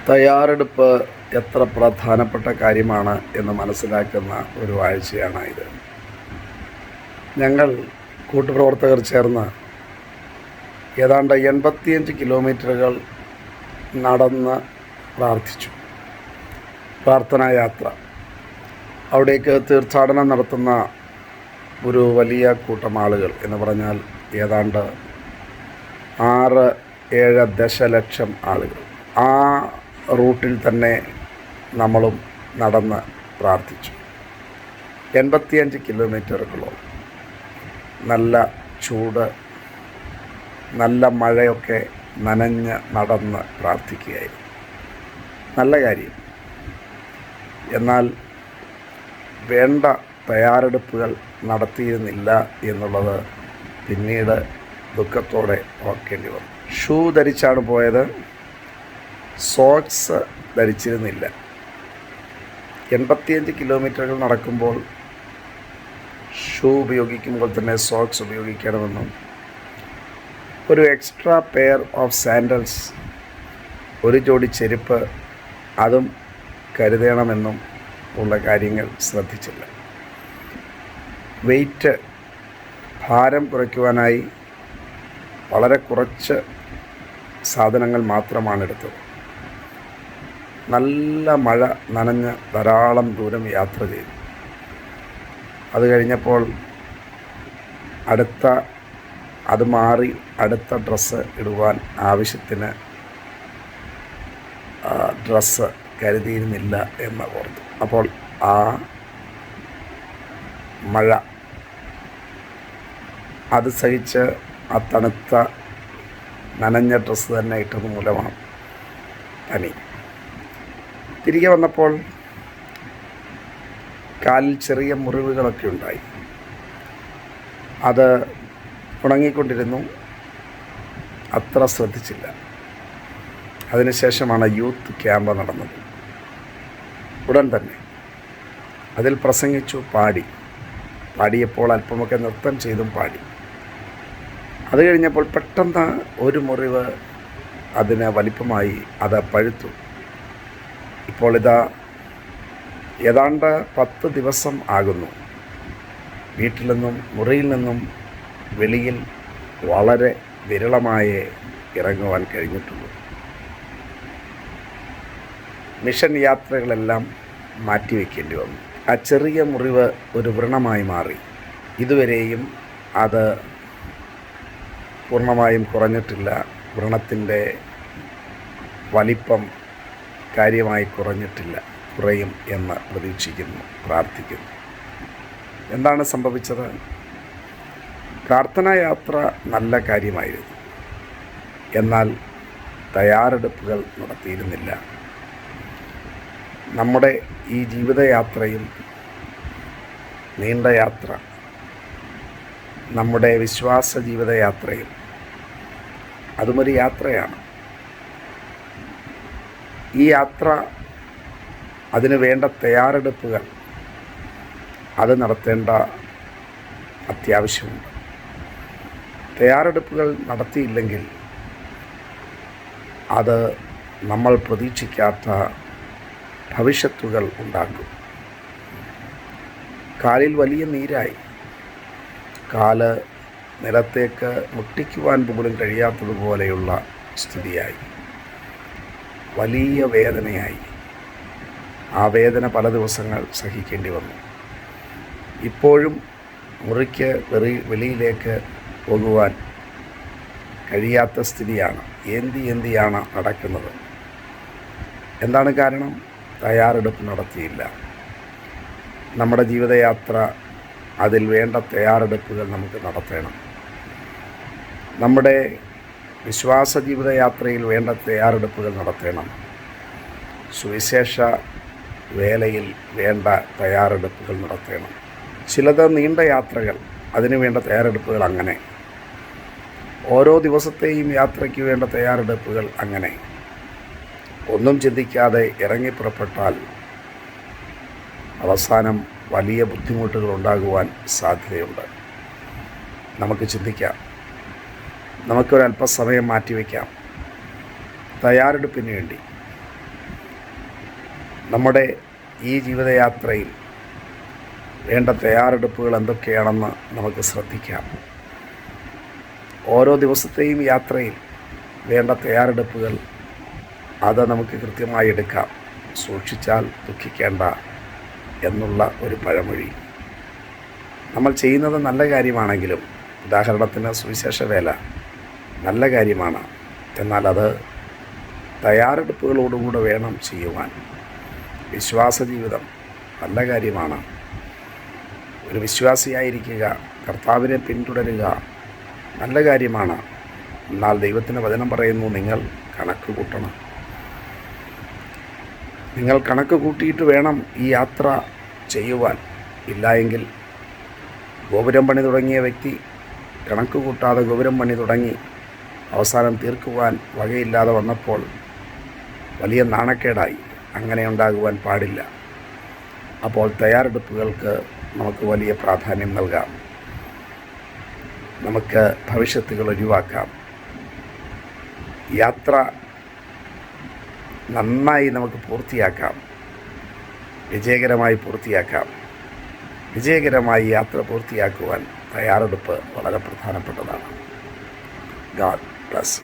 തയ്യാറെടുപ്പ് എത്ര പ്രധാനപ്പെട്ട കാര്യമാണ് എന്ന് മനസ്സിലാക്കുന്ന ഒരു ആഴ്ചയാണ് ഇത്. ഞങ്ങൾ കൂട്ടുപ്രവർത്തകർ ചേർന്ന് ഏതാണ്ട് 85 കിലോമീറ്ററുകൾ നടന്ന് പ്രാർത്ഥിച്ചു. പ്രാർത്ഥനാ യാത്ര. അവിടേക്ക് തീർത്ഥാടനം നടത്തുന്ന ഒരു വലിയ കൂട്ടം ആളുകൾ എന്ന് പറഞ്ഞാൽ ഏതാണ്ട് 6-7 ദശലക്ഷം ആളുകൾ. ആ റൂട്ടിൽ തന്നെ നമ്മളും നടന്ന് പ്രാർത്ഥിച്ചു. 85 കിലോമീറ്ററുകളോളം. നല്ല ചൂട്, നല്ല മഴയൊക്കെ നനഞ്ഞ് നടന്ന് പ്രാർത്ഥിക്കുകയായിരുന്നു. നല്ല കാര്യം. എന്നാൽ വേണ്ട തയ്യാറെടുപ്പുകൾ നടത്തിയിരുന്നില്ല എന്നുള്ളത് പിന്നീട് ദുഃഖത്തോടെ ഓർക്കേണ്ടി വന്നു. ഷൂ ധരിച്ചാണ് പോയത്. സോക്സ് ധരിച്ചിരുന്നില്ല. 85 കിലോമീറ്ററുകൾ നടക്കുമ്പോൾ ഷൂ ഉപയോഗിക്കുമ്പോൾ തന്നെ സോക്സ് ഉപയോഗിക്കണമെന്നും ഒരു എക്സ്ട്രാ പെയർ ഓഫ് സാൻഡൽസ്, ഒരു ജോഡി ചെരുപ്പ് അതും കരുതണമെന്നും ഉള്ള കാര്യങ്ങൾ ശ്രദ്ധിച്ചില്ല. ഭാരം കുറയ്ക്കുവാനായി വളരെ കുറച്ച് സാധനങ്ങൾ മാത്രമാണ് എടുത്തത്. നല്ല മഴ നനഞ്ഞ് ധാരാളം ദൂരം യാത്ര ചെയ്തു. അത് കഴിഞ്ഞപ്പോൾ അത് മാറി അടുത്ത ഡ്രസ്സ് ഇടുവാൻ ആവശ്യത്തിന് ഡ്രസ്സ് കരുതിയിരുന്നില്ല എന്ന് ഓർത്തു. അപ്പോൾ ആ മഴ അത് സഹിച്ച് ആ തണുത്ത നനഞ്ഞ ഡ്രസ്സ് തന്നെ ഇട്ടത് മൂലമാണ് പനി. തിരികെ വന്നപ്പോൾ കാലിൽ ചെറിയ മുറിവുകളൊക്കെ ഉണ്ടായി. അത് ഉണങ്ങിക്കൊണ്ടിരുന്നു. അത്ര ശ്രദ്ധിച്ചില്ല. അതിനുശേഷമാണ് യൂത്ത് ക്യാമ്പ് നടന്നത്. ഉടൻ തന്നെ അതിൽ പ്രസംഗിച്ചു, പാടിയപ്പോൾ അല്പമൊക്കെ നൃത്തം ചെയ്തും പാടി. അത് കഴിഞ്ഞപ്പോൾ പെട്ടെന്ന് ഒരു മുറിവ് അതിന് വലിപ്പമായി, അത് പഴുത്തു. ഇപ്പോൾ ഏതാണ്ട് 10 ദിവസം ആകുന്നു വീട്ടിൽ നിന്നും മുറിയിൽ നിന്നും വെളിയിൽ വളരെ വിരളമായേ ഇറങ്ങുവാൻ കഴിഞ്ഞിട്ടുള്ളൂ. മിഷൻ യാത്രകളെല്ലാം മാറ്റിവെക്കേണ്ടി വന്നു. ആ ചെറിയ മുറിവ് ഒരു വ്രണമായി മാറി. ഇതുവരെയും അത് പൂർണ്ണമായും കുറഞ്ഞിട്ടില്ല. വ്രണത്തിൻ്റെ വലിപ്പം കാര്യമായി കുറഞ്ഞിട്ടില്ല. കുറയും എന്ന് പ്രതീക്ഷിക്കുന്നു, പ്രാർത്ഥിക്കുന്നു. എന്താണ് സംഭവിച്ചത്? പ്രാർത്ഥനാ യാത്ര നല്ല കാര്യമായിരുന്നു. എന്നാൽ തയ്യാറെടുപ്പുകൾ നടത്തിയിരുന്നില്ല. നമ്മുടെ ഈ ജീവിതയാത്രയും നീണ്ട യാത്ര, നമ്മുടെ വിശ്വാസ ജീവിതയാത്രയും അതുമൊരു യാത്രയാണ്. ഈ യാത്ര, അതിന് വേണ്ട തയ്യാറെടുപ്പുകൾ അത് നടത്തേണ്ട അത്യാവശ്യമുണ്ട്. തയ്യാറെടുപ്പുകൾ നടത്തിയില്ലെങ്കിൽ അത് നമ്മൾ പ്രതീക്ഷിക്കാത്ത ഭവിഷ്യത്തുകൾ ഉണ്ടാക്കും. കാലിൽ വലിയ നീരായി, കാല് നിലത്തേക്ക് മുട്ടിക്കുവാൻ പോലും കഴിയാത്തതുപോലെയുള്ള സ്ഥിതിയായി, വലിയ വേദനയായി. ആ വേദന പല ദിവസങ്ങൾ സഹിക്കേണ്ടി വന്നു. ഇപ്പോഴും മുറിക്ക് വെളിയിലേക്ക് പോകുവാൻ കഴിയാത്ത സ്ഥിതിയാണ്. എന്തിയാണ് നടക്കുന്നത്? എന്താണ് കാരണം? തയ്യാറെടുപ്പ് നടത്തിയില്ല. നമ്മുടെ ജീവിതയാത്ര, അതിൽ വേണ്ട തയ്യാറെടുപ്പുകൾ നമുക്ക് നടത്തണം. നമ്മുടെ വിശ്വാസ ജീവിതയാത്രയിൽ വേണ്ട തയ്യാറെടുപ്പുകൾ നടത്തണം. സുവിശേഷ വേലയിൽ വേണ്ട തയ്യാറെടുപ്പുകൾ നടത്തണം. ചിലത് നീണ്ട യാത്രകൾ, അതിന് വേണ്ട തയ്യാറെടുപ്പുകൾ അങ്ങനെ. ഓരോ ദിവസത്തെയും യാത്രയ്ക്ക് വേണ്ട തയ്യാറെടുപ്പുകൾ അങ്ങനെ. ഒന്നും ചിന്തിക്കാതെ ഇറങ്ങിപ്പുറപ്പെട്ടാൽ അവസാനം വലിയ ബുദ്ധിമുട്ടുകൾ ഉണ്ടാകുവാൻ സാധ്യതയുണ്ട്. നമുക്ക് ചിന്തിക്കാം. നമുക്കൊരല്പസമയം മാറ്റിവെക്കാം തയ്യാറെടുപ്പിന് വേണ്ടി. നമ്മുടെ ഈ ജീവിതയാത്രയിൽ വേണ്ട തയ്യാറെടുപ്പുകൾ എന്തൊക്കെയാണെന്ന് നമുക്ക് ശ്രദ്ധിക്കാം. ഓരോ ദിവസത്തെയും യാത്രയിൽ വേണ്ട തയ്യാറെടുപ്പുകൾ അത് നമുക്ക് കൃത്യമായി എടുക്കാം. സൂക്ഷിച്ചാൽ ദുഃഖിക്കേണ്ട എന്നുള്ള ഒരു പഴമൊഴി. നമ്മൾ ചെയ്യുന്നത് നല്ല കാര്യമാണെങ്കിലും, ഉദാഹരണത്തിന് സുവിശേഷ വേല നല്ല കാര്യമാണ്, എന്നാൽ അത് തയ്യാറെടുപ്പുകളോടുകൂടെ വേണം ചെയ്യുവാൻ. വിശ്വാസ ജീവിതം നല്ല കാര്യമാണ്. ഒരു വിശ്വാസിയായിരിക്കുക, കർത്താവിനെ പിന്തുടരുക നല്ല കാര്യമാണ്. എന്നാൽ ദൈവത്തിൻ്റെ വചനം പറയുന്നു, നിങ്ങൾ കണക്ക് കൂട്ടണം. നിങ്ങൾ കണക്ക് കൂട്ടിയിട്ട് വേണം ഈ യാത്ര ചെയ്യുവാൻ. ഇല്ലായെങ്കിൽ ഗോപുരം പണി തുടങ്ങിയ വ്യക്തി കണക്ക് കൂട്ടാതെ ഗോപുരം പണി തുടങ്ങി അവസാനം തീർക്കുവാൻ വകയില്ലാതെ വന്നപ്പോൾ വലിയ നാണക്കേടായി. അങ്ങനെ ഉണ്ടാകുവാൻ പാടില്ല. അപ്പോൾ തയ്യാറെടുപ്പുകൾക്ക് നമുക്ക് വലിയ പ്രാധാന്യം നൽകാം. നമുക്ക് ഭവിഷ്യത്തുകൾ ഒഴിവാക്കാം. യാത്ര നന്നായി നമുക്ക് പൂർത്തിയാക്കാം, വിജയകരമായി പൂർത്തിയാക്കാം. വിജയകരമായി യാത്ര പൂർത്തിയാക്കുവാൻ തയ്യാറെടുപ്പ് വളരെ പ്രധാനപ്പെട്ടതാണ്. God bless.